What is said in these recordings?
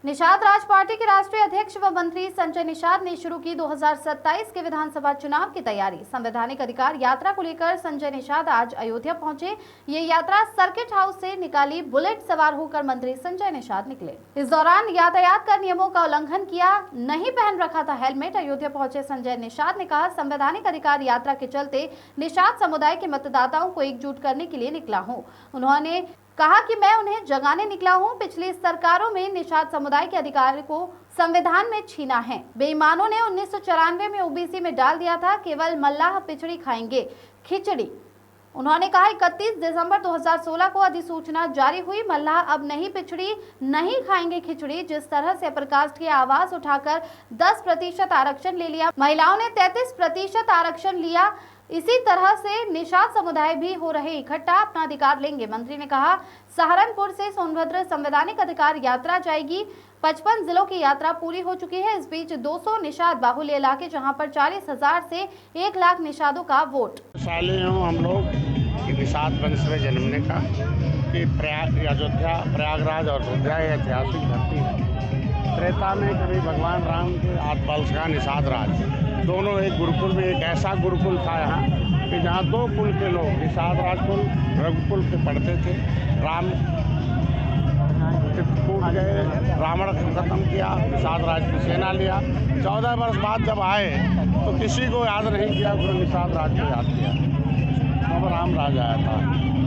Nishad Raj party के राष्ट्रीय अध्यक्ष व मंत्री संजय निषाद ने शुरू की 2027 के विधानसभा चुनाव की तैयारी। संवैधानिक अधिकार यात्रा को लेकर संजय निषाद आज अयोध्या पहुंचे। ये यात्रा सर्किट हाउस से निकाली। बुलेट सवार होकर मंत्री संजय निषाद निकले। इस दौरान यातायात का नियमों का उल्लंघन किया, नहीं पहन रखा था हेलमेट। अयोध्या पहुंचे संजय निषाद ने कहा, संवैधानिक अधिकार यात्रा के चलते निषाद समुदाय के मतदाताओं को एकजुट करने के लिए निकला हूँ। उन्होंने कहा कि मैं उन्हें जगाने निकला हूं। पिछली सरकारों में निषाद समुदाय के अधिकार को संविधान में छीना है। बेईमानों ने 1994 में ओबीसी में डाल दिया था। केवल मल्लाह पिछड़ी खाएंगे खिचड़ी। उन्होंने कहा 31 दिसंबर 2016 को अधिसूचना जारी हुई। मल्लाह अब नहीं पिछड़ी, नहीं खाएंगे खिचड़ी। जिस तरह से अपर कास्ट की आवाज उठाकर 10% आरक्षण ले लिया, महिलाओं ने 33% आरक्षण लिया, इसी तरह से निषाद समुदाय भी हो रहे इकट्ठा, अपना अधिकार लेंगे। मंत्री ने कहा, सहारनपुर से सोनभद्र संवैधानिक अधिकार यात्रा जाएगी। 55 जिलों की यात्रा पूरी हो चुकी है। इस बीच 200 निषाद बाहुल्य इलाके, जहां पर 40,000 से 1 लाख निषादों का वोट। साले हूँ हम लोग निषाद वंश में जन्मने का कि अयोध्या, प्रयागराज और अयोध्या ऐतिहासिक धरती है। त्रेता में कभी भगवान राम के आदिवंश का निषाद राज, दोनों एक गुरुकुल में, एक ऐसा गुरुकुल था यहाँ कि जहाँ 2 कुल के लोग, निषाद राजकुल रघुकुल के पढ़ते थे। राम कूद गए, रावण को खत्म किया, निषाद राज की सेना लिया। 14 वर्ष बाद जब आए तो किसी को याद नहीं किया, गुरु निषाद राज को याद किया। अब राम राज आया था।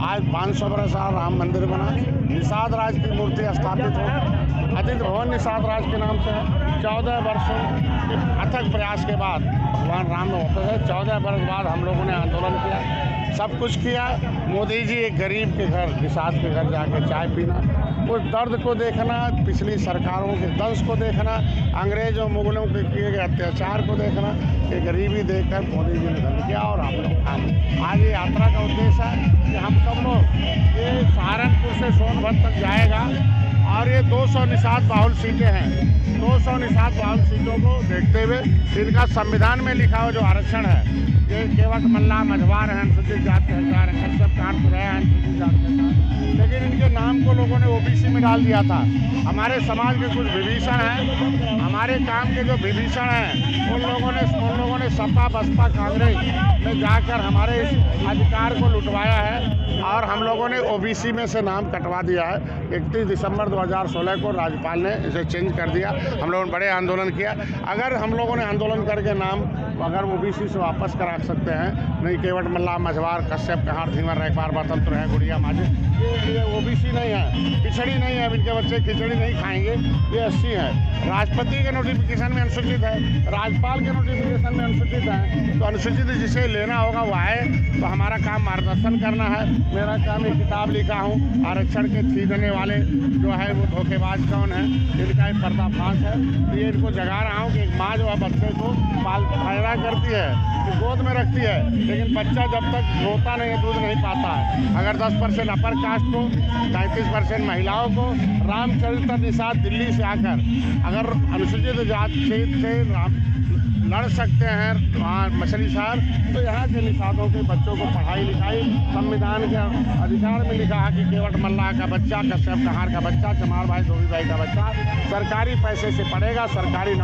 आज 500 वर्ष राम मंदिर बना, निषाद राज की मूर्ति स्थापित हो। अतिथि भवन निषाद राज के नाम से है। 14 वर्षों के अथक प्रयास के बाद भगवान राम में वापस है। 14 वर्ष बाद हम लोगों ने आंदोलन किया, सब कुछ किया। मोदी जी एक गरीब के घर, निषाद के घर जाके चाय पीना, उस दर्द को देखना, पिछली सरकारों के दंश को देखना, अंग्रेजों मुगलों के किए गए अत्याचार को देखना, कि गरीबी देखकर मोदी जी ने धन किया। और हम लोग आज ये यात्रा का उद्देश्य है कि हम सब लोग ये सहारनपुर से सोनभद्र तक जाएगा और ये 200 निषाद बाहुल सीटें हैं। 200 निषाद बाहुल सीटों को देखते हुए इनका संविधान में लिखा हुआ जो आरक्षण है, ये केवट मल्लाह मझवार हैं, अनुसूचित जाति के हकदार हैं, कश्यप कांटपुर हैं, अनुसूचित जाति के हकदार, लेकिन इनके नाम को लोगों ने ओबीसी में डाल दिया था। हमारे समाज के कुछ विभीषण हैं, हमारे काम के जो विभीषण हैं, उन लोगों ने सपा बसपा कांग्रेस में जाकर हमारे इस अधिकार को लुटवाया है और हम लोगों ने ओबीसी में से नाम कटवा दिया है। 31 दिसंबर 2016 को राज्यपाल ने इसे चेंज कर दिया। हम लोगों ने बड़े आंदोलन किया। अगर हम लोगों ने आंदोलन करके नाम अगर ओबीसी से वापस करा सकते हैं, नहीं केवट मल्लाह मझवार, कश्यप कहार, धीवर रखवार, बतंत्र है, गुड़िया माझे, ये ओबीसी नहीं है, पिछड़ी नहीं है। इनके बच्चे खिचड़ी नहीं खाएंगे, ये 80 है। राष्ट्रपति के नोटिफिकेशन में अनुसूचित है, राज्यपाल के नोटिफिकेशन में अनुसूचित है। तो अनुसूचित जिसे लेना होगा वो आए। तो हमारा काम मार्गदर्शन करना है। मेरा काम एक किताब लिखा हूँ, आरक्षण के छीनने वाले जो है वो धोखेबाज कौन है, इनका एक पर्दाफाश है। तो ये इनको जगा रहा हूँ कि एक माँ जो है बच्चे को पैदा करती है, तो गोद में रखती है, लेकिन बच्चा जब तक रोता नहीं है, दूध नहीं पाता है। अगर 10% अपर कास्ट को, 33% महिलाओं को, रामचरित्र निषाद दिल्ली से आकर अगर अनुसूचित जाति से लड़ सकते हैं वहाँ मछली शहर, तो यहाँ के निषादों के बच्चों को पढ़ाई लिखाई संविधान के अधिकार में लिखा है कि केवट मल्लाह का बच्चा, कश्यप कहार का बच्चा, चमार भाई, धोबी भाई का बच्चा सरकारी पैसे से पढ़ेगा, सरकारी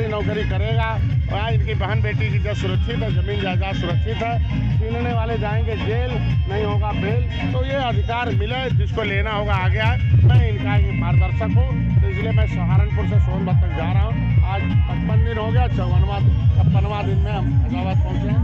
नौकरी करेगा। और इनकी बहन बेटी की जो सुरक्षित है, जमीन जायदाद सुरक्षित है, छीनने वाले जाएंगे जेल, नहीं होगा बेल। तो ये अधिकार मिले, जिसको लेना होगा आ गया है। मैं इनका ये मार्गदर्शक हूँ, तो इसलिए मैं सहारनपुर से सोनभद्र तक जा रहा हूँ। आज 55 दिन हो गया, 54वां दिन में हम फैजाबाद पहुँचे हैं।